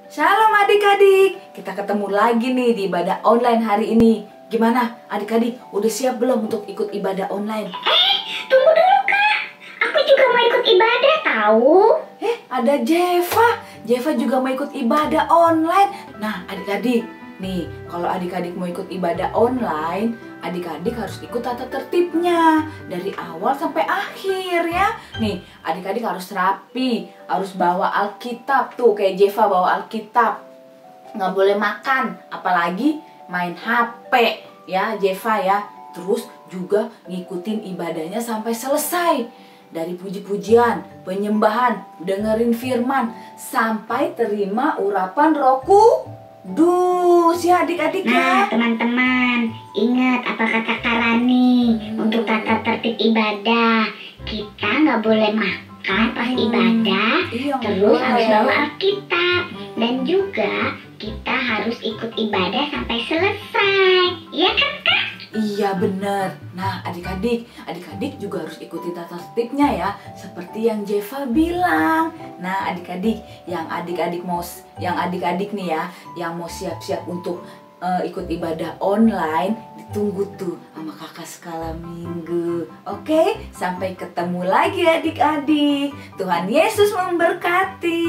Shalom adik-adik, kita ketemu lagi nih di ibadah online hari ini. Gimana adik-adik, udah siap belum untuk ikut ibadah online? Tunggu dulu Kak, aku juga mau ikut ibadah tahu. Ada Jeva juga mau ikut ibadah online. Nah adik-adik, nih kalau adik-adik mau ikut ibadah online, adik-adik harus ikut tata tertibnya dari awal sampai akhir ya. Nih adik-adik harus rapi, harus bawa Alkitab tuh kayak Jeva bawa Alkitab. Nggak boleh makan, apalagi main HP ya Jeva ya. Terus juga ngikutin ibadahnya sampai selesai. Dari puji-pujian, penyembahan, dengerin firman, sampai terima urapan Roh Kudus ya adik-adik ya. Nah teman-teman, ingat apa kata Kak Rani untuk tata tertib ibadah. Kita nggak boleh makan pas ibadah, terus harus bawa Alkitab. Dan juga kita harus ikut ibadah sampai selesai. Iya kan Kak? Iya bener. Nah adik-adik juga harus ikuti tata tertibnya ya, seperti yang Jeva bilang. Nah adik-adik yang adik-adik nih ya, yang mau siap-siap untuk ikut ibadah online, ditunggu tuh sama kakak skala minggu. Oke, sampai ketemu lagi adik-adik. Tuhan Yesus memberkati.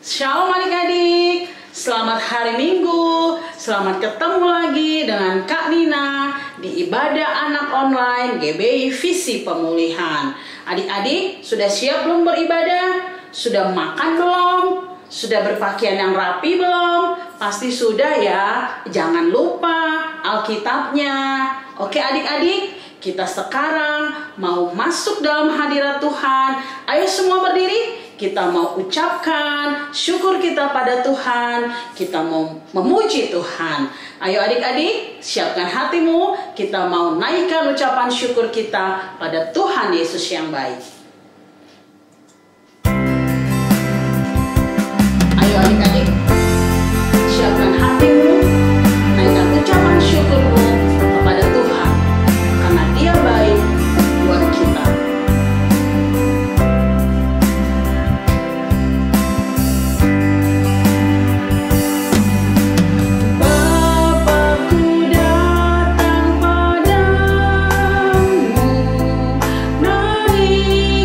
Shalom adik-adik, selamat hari Minggu, selamat ketemu lagi dengan Kak Nina di ibadah anak online GBI Visi Pemulihan. Adik-adik sudah siap belum beribadah? Sudah makan belum? Sudah berpakaian yang rapi belum? Pasti sudah ya, jangan lupa Alkitabnya. Oke adik-adik, kita sekarang mau masuk dalam hadirat Tuhan. Ayo semua berdiri. Kita mau ucapkan syukur kita pada Tuhan. Kita mau memuji Tuhan. Ayo adik-adik, siapkan hatimu. Kita mau naikkan ucapan syukur kita pada Tuhan Yesus yang baik. Ayo adik-adik, siapkan hatimu. Naikkan ucapan syukurmu kepada Tuhan. Karena Dia baik buat kita. Naik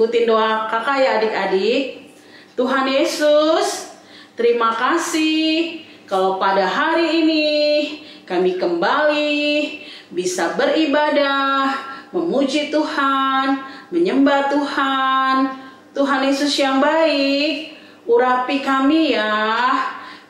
ikutin doa kakak ya adik-adik. Tuhan Yesus, terima kasih kalau pada hari ini kami kembali bisa beribadah, memuji Tuhan, menyembah Tuhan. Tuhan Yesus yang baik, urapi kami ya,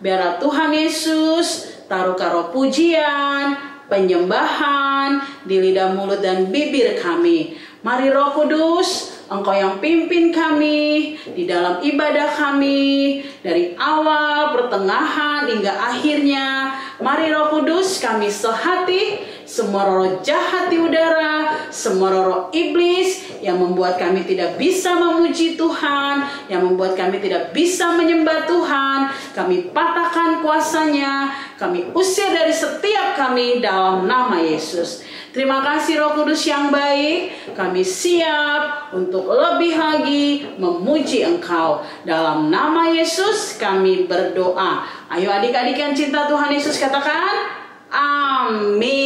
biar Tuhan Yesus taruh karo pujian, penyembahan di lidah, mulut, dan bibir kami. Mari Roh Kudus, Engkau yang pimpin kami di dalam ibadah kami dari awal, pertengahan, hingga akhirnya. Mari Roh Kudus, kami sehati semua roh jahat di udara, semua roh iblis yang membuat kami tidak bisa memuji Tuhan, yang membuat kami tidak bisa menyembah Tuhan. Kami patahkan kuasanya, kami usir dari setiap kami dalam nama Yesus. Terima kasih Roh Kudus yang baik, kami siap untuk lebih lagi memuji Engkau. Dalam nama Yesus kami berdoa. Ayo adik-adik yang cinta Tuhan Yesus katakan, amin.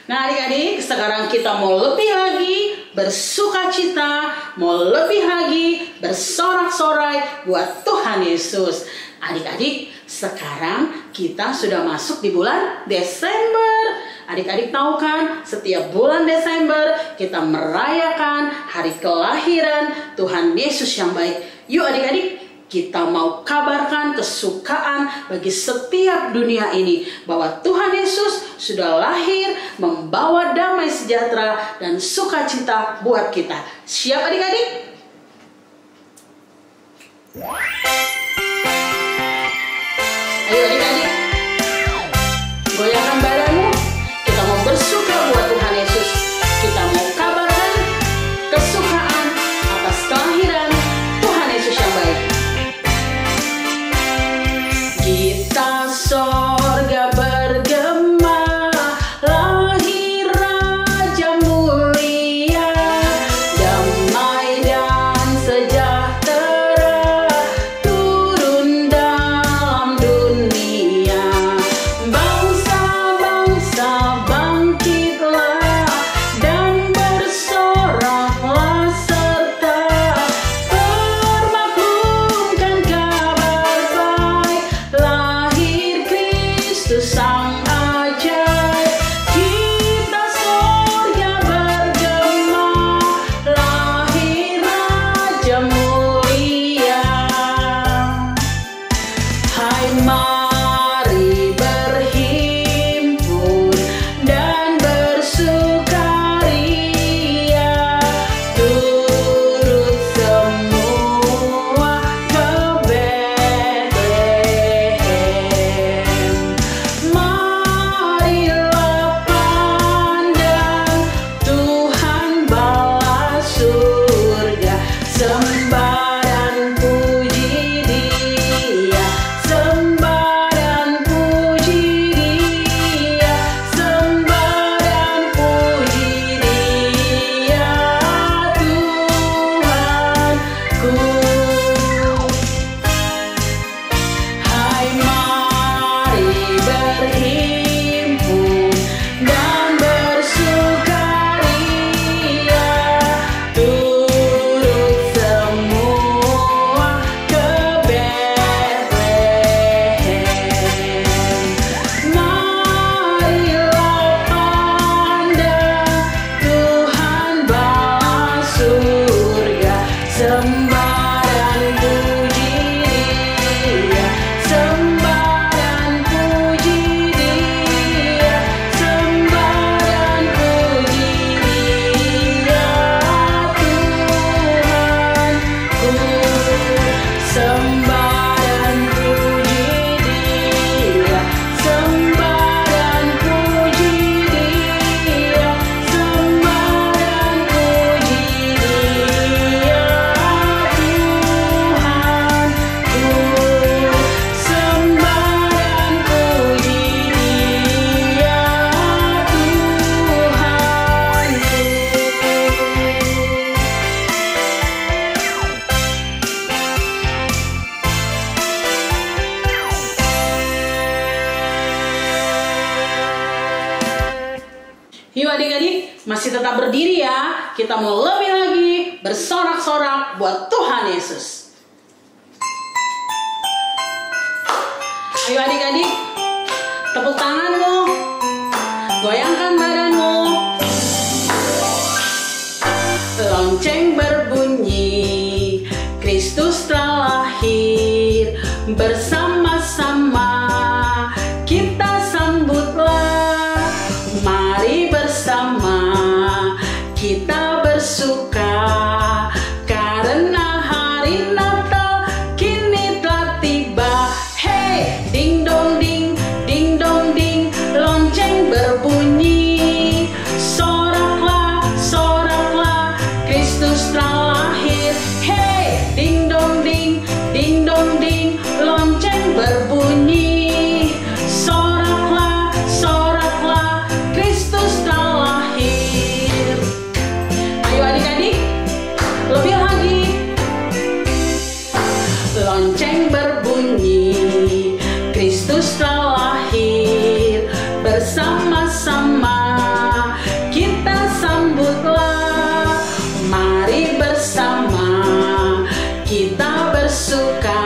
Nah adik-adik, sekarang kita mau lebih lagi bersuka cita, mau lebih lagi bersorak-sorai buat Tuhan Yesus. Adik-adik, sekarang kita sudah masuk di bulan Desember. Adik-adik tahu kan, setiap bulan Desember kita merayakan hari kelahiran Tuhan Yesus yang baik. Yuk adik-adik, kita mau kabarkan kesukaan bagi setiap dunia ini bahwa Tuhan Yesus sudah lahir membawa damai sejahtera dan sukacita buat kita. Siap adik-adik? Ayo adik-adik, goyangkan badanmu. Kita mau bersuka buat Tuhan Yesus. Kita mau kabarkan kesukaan atas kelahiran Tuhan Yesus yang baik. Kita sorga bergema, lahir Raja mulia, damai dan sejahtera turun dalam dunia. Bangsa-bangsa bangkitlah dan bersoraklah serta permaklumkan kabar baik. Lahir Kristus Sang Ajaib, kita sorga bergema, lahir Raja mulia. Hai mari berhimpun dan bersukaria, turut semua ke Betlehem. Marilah pandang Tuhan bala surga, sembah dan puji Dia, sembah dan puji Dia, sembah dan puji Dia, Tuhanku. Hai mari berhimpun dan bersukaria, turut semua ke Betlehem. Marilah pandang Tuhan bala surga, sembah dan puji Dia, sembah dan puji Dia, sembah dan puji Dia, Tuhanku. Sembah dan puji Dia, sembah dan puji Dia, sembah dan puji Dia, Tuhanku. Sembah dan puji Dia, Tuhanku. Yuk adik-adik, masih tetap berdiri ya. Kita mau lebih lagi bersorak-sorak buat Tuhan Yesus. Ayo adik-adik, tepuk tanganmu, goyangkan badanmu. Lonceng berbunyi, Kristus telah lahir. Bersama-sama kita sambutlah. Mari bersama kita bersuka, karena hari Natal kini telah tiba. Hey, ding dong ding, ding dong ding, lonceng berbunyi. Soraklah, soraklah, Kristus telah lahir. Hey, ding dong ding, ding dong ding, lonceng berbunyi. Soraklah, soraklah, Kristus telah lahir. Ayo adik-adik, lebih lagi. Lonceng berbunyi, Kristus telah lahir. Bersama-sama kita sambutlah. Mari bersama kita bersuka,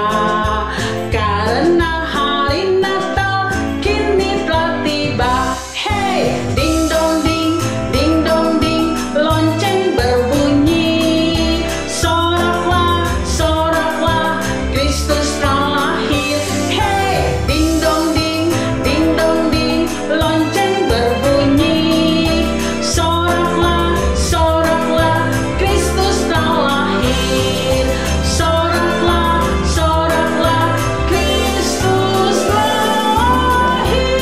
karena hari Natal kini telah tiba. Hey, ding dong ding, ding dong ding, lonceng berbunyi. Soraklah, soraklah, Kristus telah lahir. Hey, ding dong ding, ding dong ding, lonceng berbunyi. Soraklah, soraklah, Kristus telah lahir. Soraklah, soraklah, Kristus telah lahir.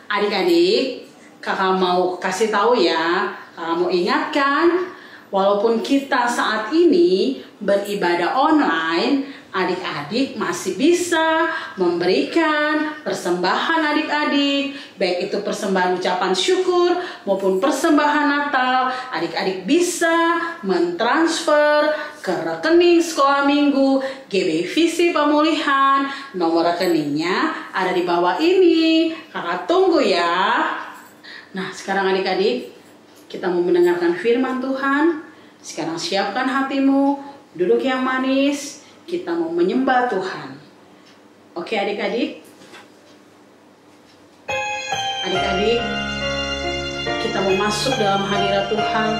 Adik-adik, kakak mau kasih tahu ya, kakak mau ingatkan, walaupun kita saat ini beribadah online, adik-adik masih bisa memberikan persembahan adik-adik, baik itu persembahan ucapan syukur maupun persembahan Natal. Adik-adik bisa mentransfer ke rekening sekolah minggu GBI Visi Pemulihan. Nomor rekeningnya ada di bawah ini. Kakak tunggu ya. Nah, sekarang adik-adik, kita mau mendengarkan firman Tuhan. Sekarang siapkan hatimu, duduk yang manis. Kita mau menyembah Tuhan. Oke adik-adik? Adik-adik, kita mau masuk dalam hadirat Tuhan.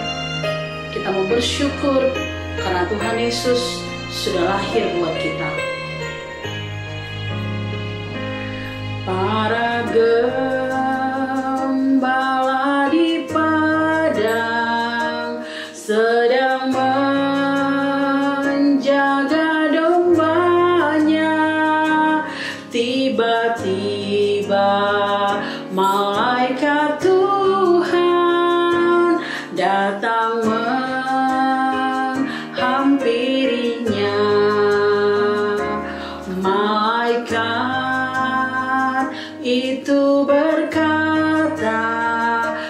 Kita mau bersyukur karena Tuhan Yesus sudah lahir buat kita. Para gembala di padang sedang menjaga dombanya. Tiba-tiba malaikat Tuhan datang menghampirinya. Malaikat itu berkata,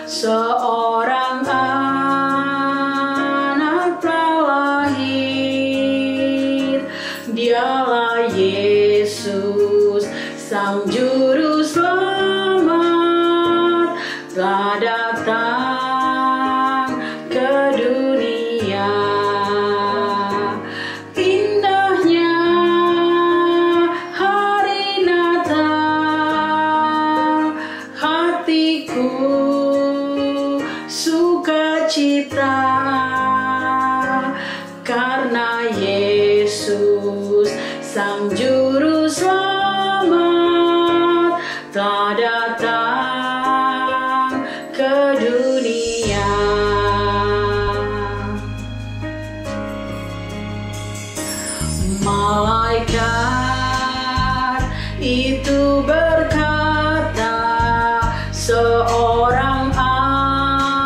seorang anak telah lahir. Dialah Yesus, Sang Juru Selamat, telah datang ke dunia. Indahnya hari Natal, hatiku sukacita, karena Yesus, Sang Juru Selamat, telah datang ke dunia. Malaikat itu berkata, seorang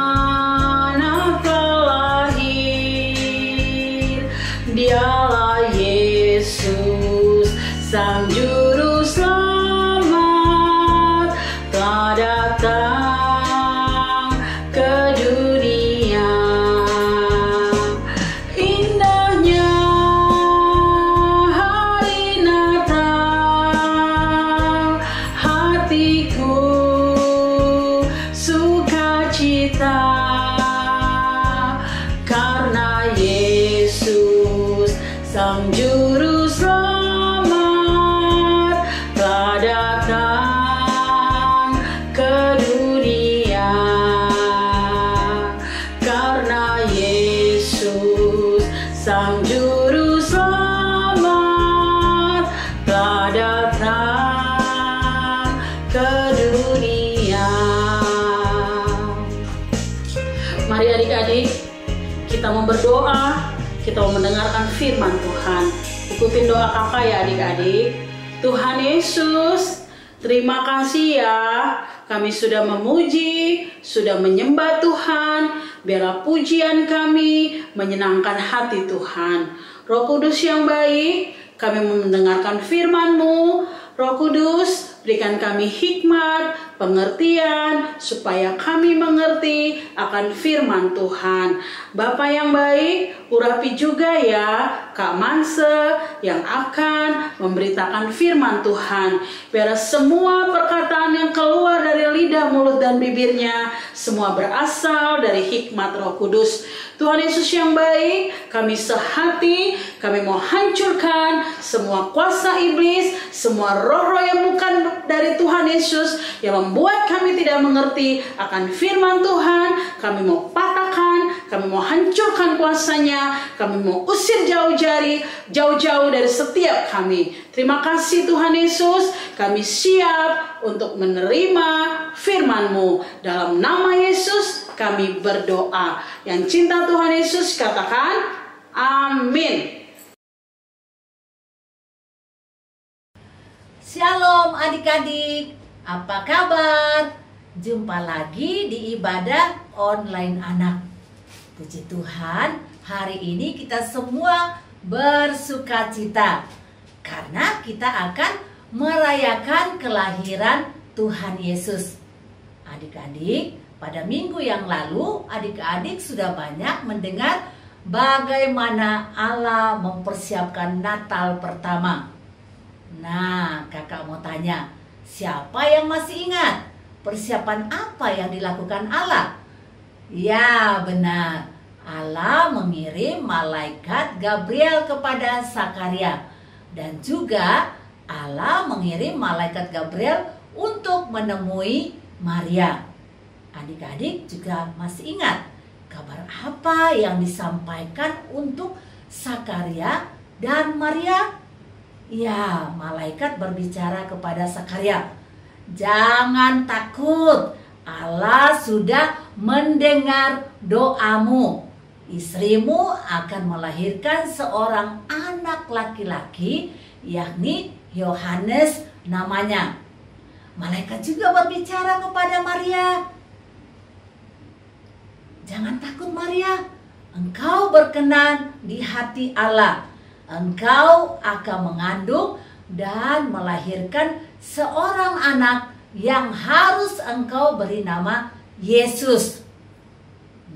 anak telah lahir. Dialah Yesus, Sang Juru Selamat, telah datang ke dunia. Indahnya hari Natal, Sang Juru Selamat telah datang ke dunia. Karena Yesus, Sang Juru Selamat telah datang ke dunia. Mari adik-adik, kita mau berdoa, kita mau mendengarkan firman Tuhan. Ikutin doa kakak ya adik-adik. Tuhan Yesus, terima kasih ya, kami sudah memuji, sudah menyembah Tuhan. Biarlah pujian kami menyenangkan hati Tuhan. Roh Kudus yang baik, kami mau mendengarkan firman-Mu. Roh Kudus, berikan kami hikmat, pengertian, supaya kami mengerti akan firman Tuhan. Bapa yang baik, urapi juga ya Kak Manse yang akan memberitakan firman Tuhan. Biar semua perkataan yang keluar dari lidah, mulut, dan bibirnya, semua berasal dari hikmat Roh Kudus. Tuhan Yesus yang baik, kami sehati, kami mau hancurkan semua kuasa iblis, semua roh-roh yang bukan dari Tuhan Yesus yang membuat kami tidak mengerti akan firman Tuhan. Kami mau patahkan, kami mau hancurkan kuasanya, kami mau usir jauh-jauh dari setiap kami. Terima kasih Tuhan Yesus, kami siap untuk menerima firman-Mu. Dalam nama Yesus kami berdoa. Yang cinta Tuhan Yesus katakan amin. Shalom adik-adik, apa kabar? Jumpa lagi di ibadah online anak. Puji Tuhan, hari ini kita semua bersukacita karena kita akan merayakan kelahiran Tuhan Yesus. Adik-adik, pada minggu yang lalu adik-adik sudah banyak mendengar bagaimana Allah mempersiapkan Natal pertama. Nah, kakak mau tanya, siapa yang masih ingat persiapan apa yang dilakukan Allah? Ya, benar. Allah mengirim malaikat Gabriel kepada Zakaria. Dan juga Allah mengirim malaikat Gabriel untuk menemui Maria. Adik-adik juga masih ingat kabar apa yang disampaikan untuk Zakaria dan Maria? Ya, malaikat berbicara kepada Zakaria, jangan takut, Allah sudah mendengar doamu. Istrimu akan melahirkan seorang anak laki-laki, yakni Yohanes namanya. Malaikat juga berbicara kepada Maria, jangan takut Maria, engkau berkenan di hati Allah. Engkau akan mengandung dan melahirkan seorang anak yang harus engkau beri nama Yesus.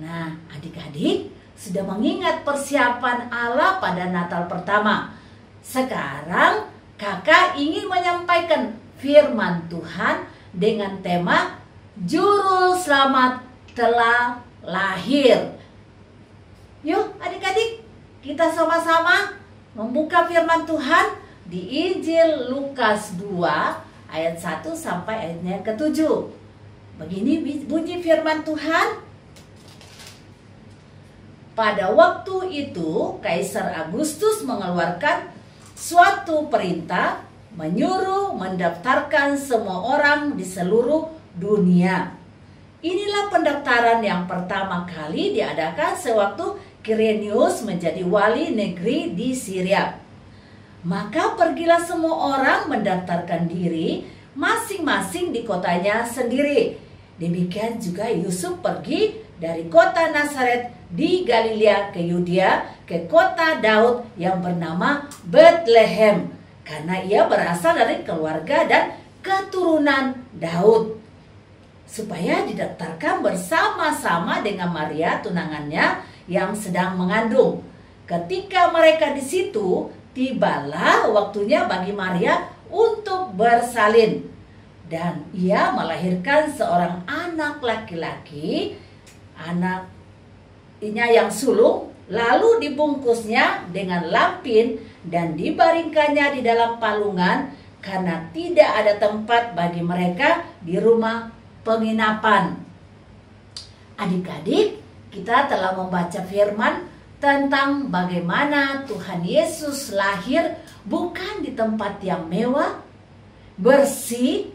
Nah, adik-adik sudah mengingat persiapan Allah pada Natal pertama. Sekarang kakak ingin menyampaikan firman Tuhan dengan tema Juru Selamat telah lahir. Yuk adik-adik, kita sama-sama membuka firman Tuhan di Injil Lukas 2 ayat 1 sampai ayatnya ke-7. Begini bunyi firman Tuhan. Pada waktu itu Kaisar Agustus mengeluarkan suatu perintah menyuruh mendaftarkan semua orang di seluruh dunia. Inilah pendaftaran yang pertama kali diadakan sewaktu Quirinius menjadi wali negeri di Syria. Maka pergilah semua orang mendaftarkan diri masing-masing di kotanya sendiri. Demikian juga Yusuf pergi dari kota Nazaret di Galilea ke Yudea, ke kota Daud yang bernama Bethlehem, karena ia berasal dari keluarga dan keturunan Daud, supaya didaftarkan bersama-sama dengan Maria tunangannya yang sedang mengandung. Ketika mereka di situ, tibalah waktunya bagi Maria untuk bersalin, dan ia melahirkan seorang anak laki-laki. Anaknya yang sulung Lalu dibungkusnya dengan lampin dan dibaringkannya di dalam palungan karena tidak ada tempat bagi mereka di rumah penginapan. Adik-adik, kita telah membaca firman tentang bagaimana Tuhan Yesus lahir bukan di tempat yang mewah, bersih,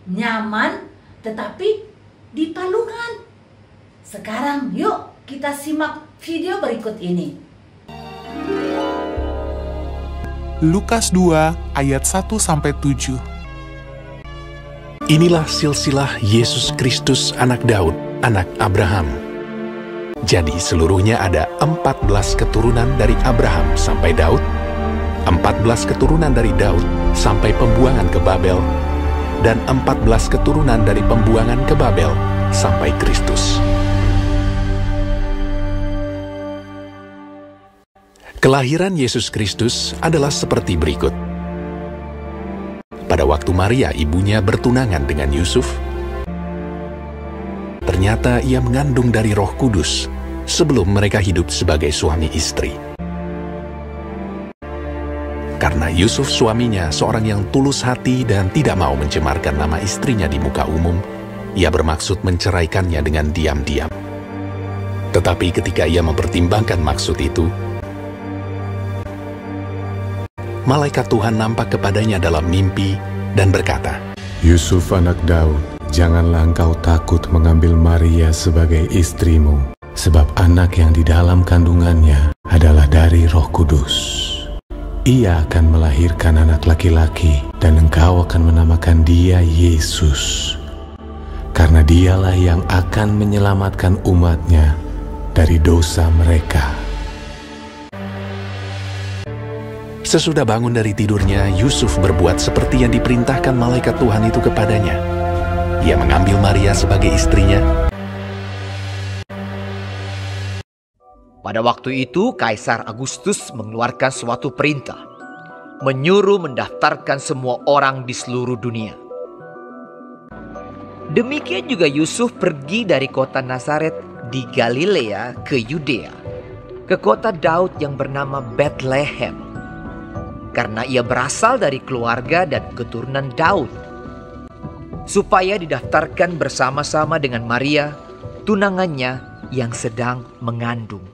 nyaman, tetapi di palungan. Sekarang yuk kita simak video berikut ini. Lukas 2 ayat 1-7. Inilah silsilah Yesus Kristus anak Daud, anak Abraham. Jadi seluruhnya ada 14 keturunan dari Abraham sampai Daud, 14 keturunan dari Daud sampai pembuangan ke Babel, dan 14 keturunan dari pembuangan ke Babel sampai Kristus. Kelahiran Yesus Kristus adalah seperti berikut. Pada waktu Maria ibunya bertunangan dengan Yusuf, ternyata ia mengandung dari Roh Kudus sebelum mereka hidup sebagai suami istri. Karena Yusuf suaminya seorang yang tulus hati dan tidak mau mencemarkan nama istrinya di muka umum, ia bermaksud menceraikannya dengan diam-diam. Tetapi ketika ia mempertimbangkan maksud itu, malaikat Tuhan nampak kepadanya dalam mimpi dan berkata, Yusuf anak Daud, janganlah engkau takut mengambil Maria sebagai istrimu, sebab anak yang di dalam kandungannya adalah dari Roh Kudus. Ia akan melahirkan anak laki-laki dan engkau akan menamakan dia Yesus, karena dialah yang akan menyelamatkan umatnya dari dosa mereka. Sesudah bangun dari tidurnya, Yusuf berbuat seperti yang diperintahkan malaikat Tuhan itu kepadanya. Ia mengambil Maria sebagai istrinya. Pada waktu itu, Kaisar Agustus mengeluarkan suatu perintah, menyuruh mendaftarkan semua orang di seluruh dunia. Demikian juga Yusuf pergi dari kota Nazaret di Galilea ke Yudea, ke kota Daud yang bernama Bethlehem, karena ia berasal dari keluarga dan keturunan Daud, supaya didaftarkan bersama-sama dengan Maria, tunangannya yang sedang mengandung.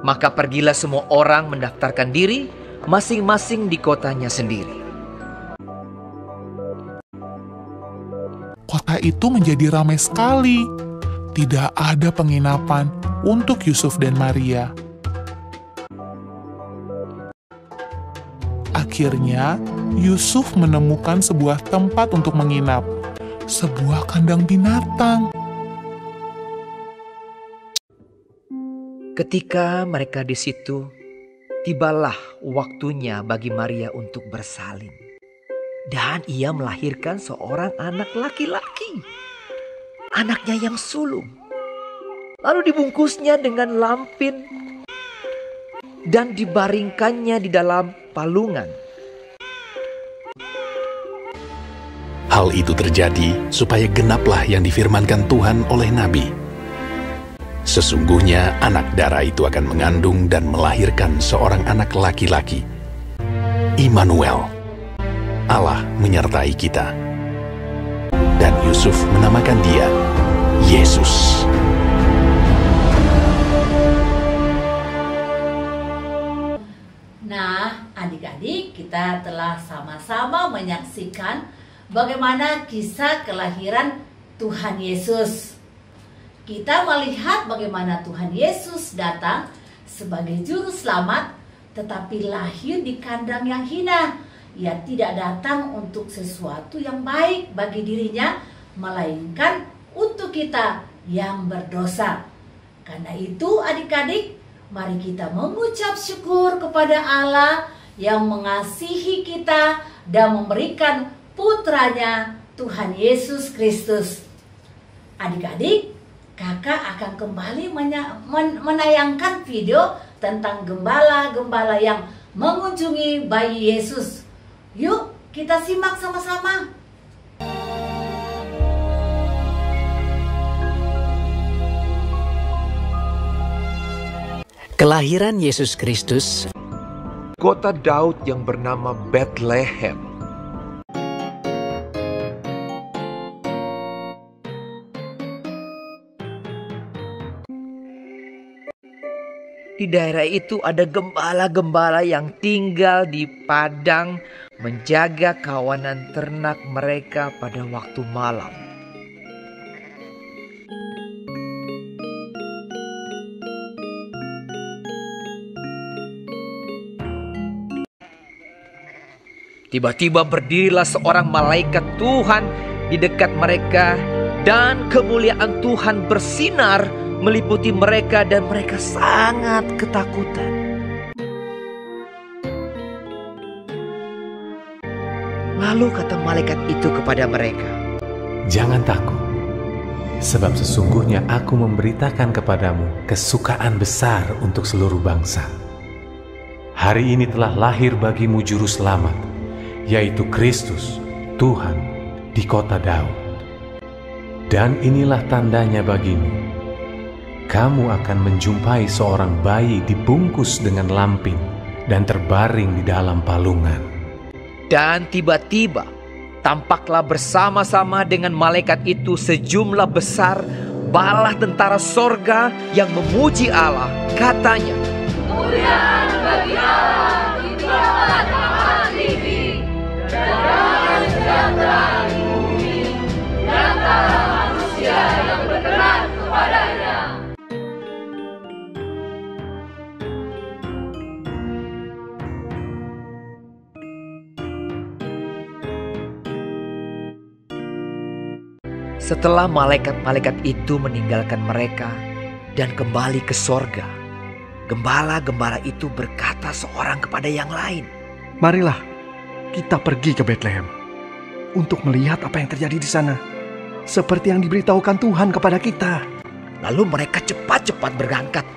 Maka pergilah semua orang mendaftarkan diri masing-masing di kotanya sendiri. Kota itu menjadi ramai sekali. Tidak ada penginapan untuk Yusuf dan Maria. Akhirnya, Yusuf menemukan sebuah tempat untuk menginap, sebuah kandang binatang. Ketika mereka di situ, tibalah waktunya bagi Maria untuk bersalin. Dan ia melahirkan seorang anak laki-laki, anaknya yang sulung. Lalu dibungkusnya dengan lampin dan dibaringkannya di dalam palungan. Hal itu terjadi supaya genaplah yang difirmankan Tuhan oleh Nabi. Sesungguhnya anak darah itu akan mengandung dan melahirkan seorang anak laki-laki. Immanuel, Allah menyertai kita. Dan Yusuf menamakan dia Yesus. Nah, adik-adik, kita telah sama-sama menyaksikan bagaimana kisah kelahiran Tuhan Yesus. Kita melihat bagaimana Tuhan Yesus datang sebagai juru selamat, tetapi lahir di kandang yang hina. Ia tidak datang untuk sesuatu yang baik bagi dirinya, melainkan untuk kita yang berdosa. Karena itu adik-adik, mari kita mengucap syukur kepada Allah yang mengasihi kita dan memberikan putranya Tuhan Yesus Kristus. Adik-adik, kakak akan kembali menayangkan video tentang gembala-gembala yang mengunjungi bayi Yesus. Yuk kita simak sama-sama. Kelahiran Yesus Kristus. Kota Daud yang bernama Bethlehem. Di daerah itu ada gembala-gembala yang tinggal di padang menjaga kawanan ternak mereka pada waktu malam. Tiba-tiba berdirilah seorang malaikat Tuhan di dekat mereka, dan kemuliaan Tuhan bersinar meliputi mereka dan mereka sangat ketakutan. Lalu kata malaikat itu kepada mereka, "Jangan takut, sebab sesungguhnya aku memberitakan kepadamu kesukaan besar untuk seluruh bangsa. Hari ini telah lahir bagimu juru selamat, yaitu Kristus, Tuhan, di kota Daud. Dan inilah tandanya bagimu. Kamu akan menjumpai seorang bayi dibungkus dengan lampin dan terbaring di dalam palungan." Dan tiba-tiba tampaklah bersama-sama dengan malaikat itu sejumlah besar bala tentara sorga yang memuji Allah. Katanya, Kemuliaan bagi Allah di tempat yang tinggi, dan damai sejahtera di bumi di antara manusia yang berkenan kepadanya. setelah malaikat-malaikat itu meninggalkan mereka dan kembali ke sorga, gembala-gembala itu berkata seorang kepada yang lain, "Marilah kita pergi ke Bethlehem untuk melihat apa yang terjadi di sana, seperti yang diberitahukan Tuhan kepada kita." Lalu mereka cepat-cepat berangkat.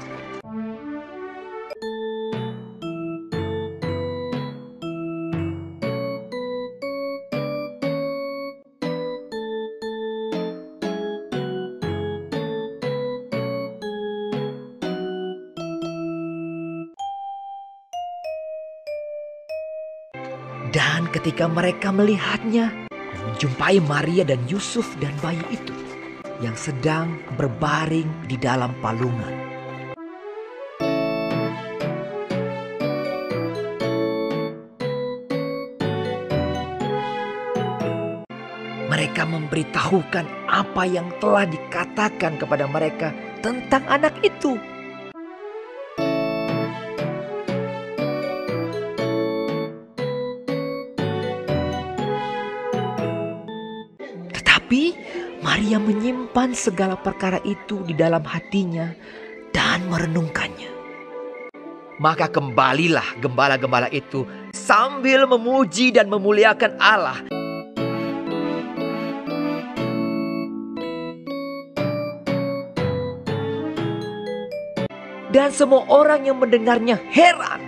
Dan ketika mereka melihatnya dan menjumpai Maria dan Yusuf dan bayi itu yang sedang berbaring di dalam palungan, mereka memberitahukan apa yang telah dikatakan kepada mereka tentang anak itu. Tapi Maria menyimpan segala perkara itu di dalam hatinya dan merenungkannya. Maka kembalilah gembala-gembala itu sambil memuji dan memuliakan Allah. Dan semua orang yang mendengarnya heran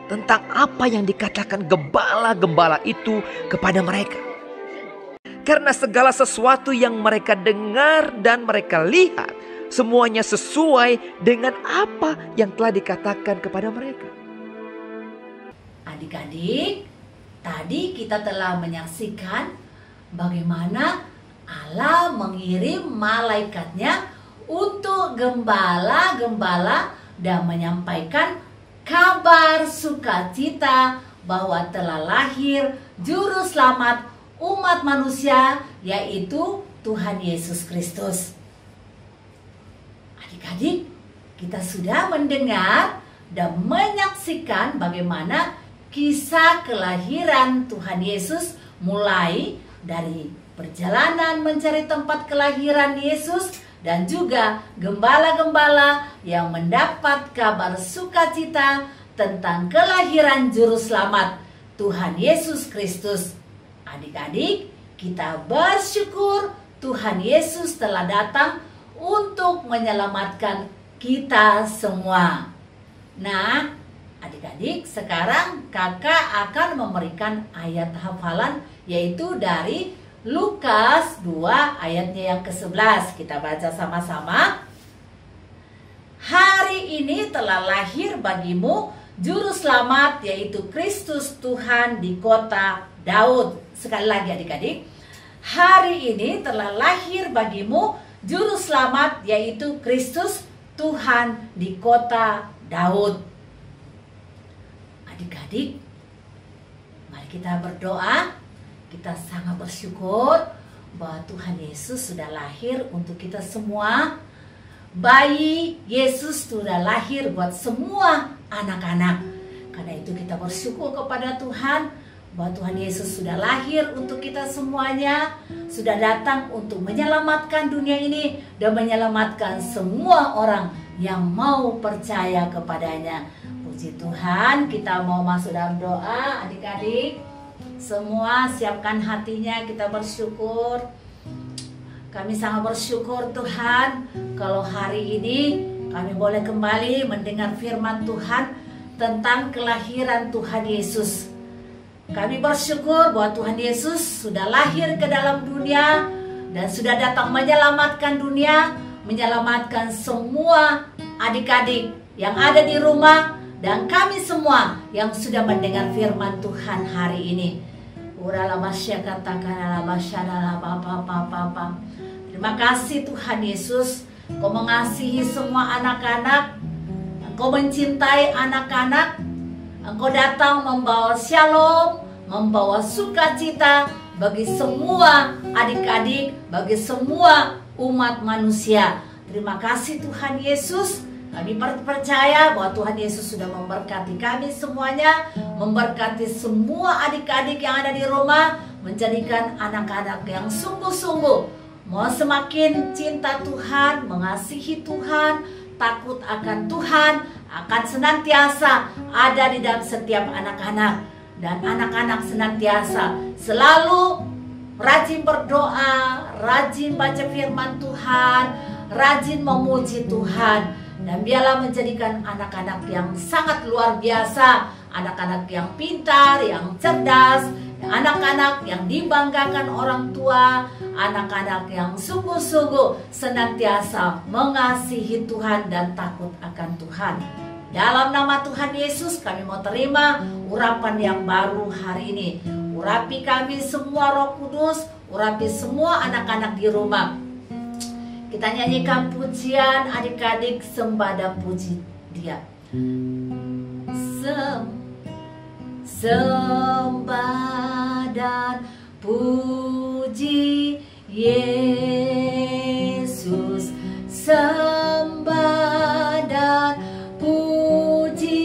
tentang apa yang dikatakan gembala-gembala itu kepada mereka. Karena segala sesuatu yang mereka dengar dan mereka lihat, semuanya sesuai dengan apa yang telah dikatakan kepada mereka. Adik-adik, tadi kita telah menyaksikan bagaimana Allah mengirim malaikatnya untuk gembala-gembala dan menyampaikan kabar sukacita bahwa telah lahir Juru Selamat umat manusia, yaitu Tuhan Yesus Kristus. Adik-adik, kita sudah mendengar dan menyaksikan bagaimana kisah kelahiran Tuhan Yesus, mulai dari perjalanan mencari tempat kelahiran Yesus dan juga gembala-gembala yang mendapat kabar sukacita tentang kelahiran Juru Selamat Tuhan Yesus Kristus. Adik-adik, kita bersyukur Tuhan Yesus telah datang untuk menyelamatkan kita semua. Nah, adik-adik, sekarang kakak akan memberikan ayat hafalan, yaitu dari Lukas 2 ayatnya yang ke-11. Kita baca sama-sama. hari ini telah lahir bagimu Juru Selamat, yaitu Kristus Tuhan di kota Daud. Sekali lagi adik-adik, hari ini telah lahir bagimu Juru Selamat, yaitu Kristus Tuhan di kota Daud. Adik-adik, mari kita berdoa. Kita sangat bersyukur bahwa Tuhan Yesus sudah lahir untuk kita semua. Bayi Yesus sudah lahir buat semua anak-anak. Karena itu kita bersyukur kepada Tuhan bahwa Tuhan Yesus sudah lahir untuk kita semuanya, sudah datang untuk menyelamatkan dunia ini dan menyelamatkan semua orang yang mau percaya kepadanya. Puji Tuhan, kita mau masuk dalam doa. Adik-adik semua siapkan hatinya, kita bersyukur. Kami sangat bersyukur Tuhan kalau hari ini kami boleh kembali mendengar firman Tuhan tentang kelahiran Tuhan Yesus. Kami bersyukur bahwa Tuhan Yesus sudah lahir ke dalam dunia dan sudah datang menyelamatkan dunia, menyelamatkan semua adik-adik yang ada di rumah dan kami semua yang sudah mendengar firman Tuhan hari ini. Terima kasih Tuhan Yesus, Engkau mengasihi semua anak-anak, Engkau mencintai anak-anak, Engkau datang membawa shalom, membawa sukacita bagi semua adik-adik, bagi semua umat manusia. Terima kasih Tuhan Yesus. Kami percaya bahwa Tuhan Yesus sudah memberkati kami semuanya, memberkati semua adik-adik yang ada di rumah, menjadikan anak-anak yang sungguh-sungguh mau semakin cinta Tuhan, mengasihi Tuhan, takut akan Tuhan, akan senantiasa ada di dalam setiap anak-anak. Dan anak-anak senantiasa selalu rajin berdoa, rajin baca firman Tuhan, rajin memuji Tuhan. Dan biarlah menjadikan anak-anak yang sangat luar biasa, anak-anak yang pintar, yang cerdas, anak-anak yang dibanggakan orang tua, anak-anak yang sungguh-sungguh senantiasa mengasihi Tuhan dan takut akan Tuhan. Dalam nama Tuhan Yesus kami mau terima urapan yang baru hari ini. Urapi kami semua Roh Kudus, urapi semua anak-anak di rumah. Kita nyanyikan pujian adik-adik, sembah dan puji Dia. Sembah dan puji Yesus, sembah dan puji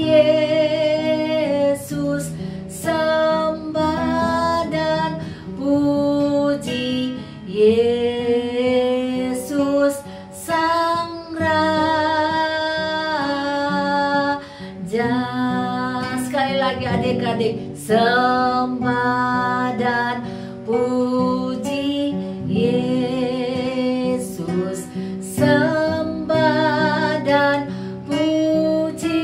Yesus, sembah dan puji Yesus Sang Raja. Sekali lagi adik-adik, sembah dan puji Yesus, sembah dan puji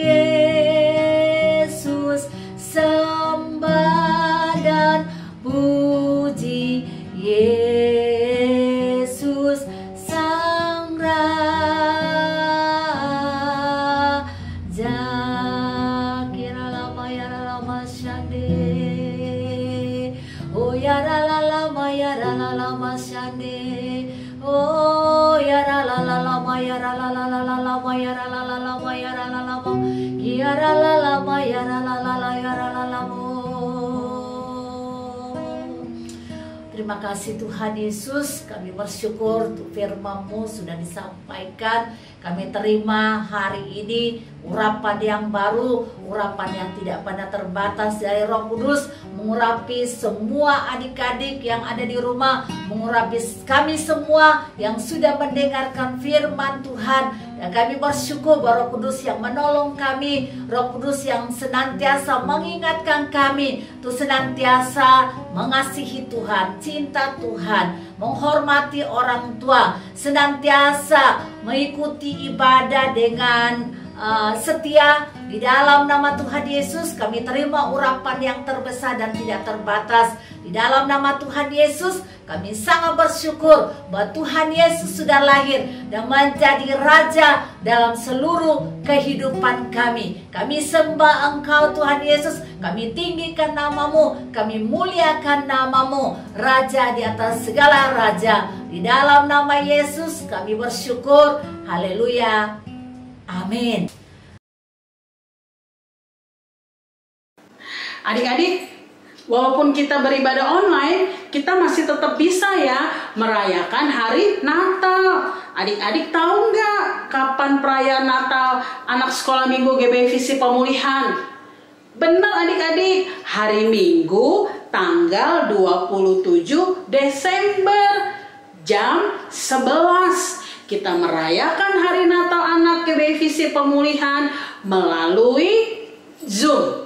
Yesus, sembah dan puji Yesus Sang Raja. Kira lama ya lama syade, oh ya lama ya lama syade, oh ya lama ya lama ya lama ya lama, kira lama ya lama. Terima kasih Tuhan Yesus, kami bersyukur untuk firman-Mu sudah disampaikan. Kami terima hari ini urapan yang baru, urapan yang tidak pernah terbatas dari Roh Kudus, mengurapi semua adik-adik yang ada di rumah, mengurapi kami semua yang sudah mendengarkan firman Tuhan. Dan kami bersyukur bahwa Roh Kudus yang menolong kami, Roh Kudus yang senantiasa mengingatkan kami untuk senantiasa mengasihi Tuhan, cinta Tuhan, menghormati orang tua, senantiasa mengikuti ibadah dengan setia. Di dalam nama Tuhan Yesus kami terima urapan yang terbesar dan tidak terbatas. Di dalam nama Tuhan Yesus kami sangat bersyukur bahwa Tuhan Yesus sudah lahir dan menjadi Raja dalam seluruh kehidupan kami. Kami sembah Engkau Tuhan Yesus, kami tinggikan namamu, kami muliakan namamu, Raja di atas segala raja. Di dalam nama Yesus kami bersyukur. Haleluya. Amin. Adik-adik, walaupun kita beribadah online, kita masih tetap bisa ya merayakan hari Natal. Adik-adik tahu nggak kapan perayaan Natal anak sekolah minggu GBI Visi Pemulihan? Benar adik-adik, hari Minggu tanggal 27 Desember jam 11. Kita merayakan hari Natal anak GBI Visi Pemulihan melalui Zoom.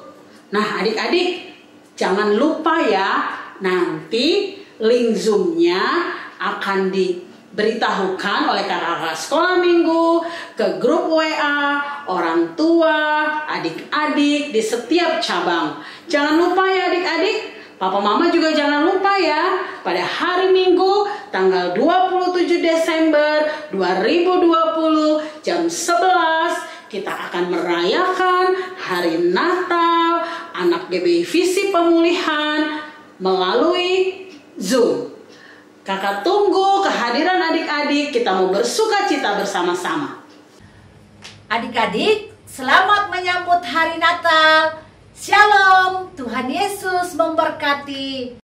Nah adik-adik, jangan lupa ya, nanti link Zoom-nya akan diberitahukan oleh kakak-kakak sekolah minggu ke grup WA, orang tua, adik-adik di setiap cabang. Jangan lupa ya adik-adik, papa mama juga jangan lupa ya, pada hari Minggu tanggal 27 Desember 2020 jam 11 kita akan merayakan hari Natal anak GBI Visi Pemulihan melalui Zoom. Kakak tunggu kehadiran adik-adik, kita mau bersukacita bersama-sama. Adik-adik, selamat menyambut hari Natal. Shalom, Tuhan Yesus memberkati.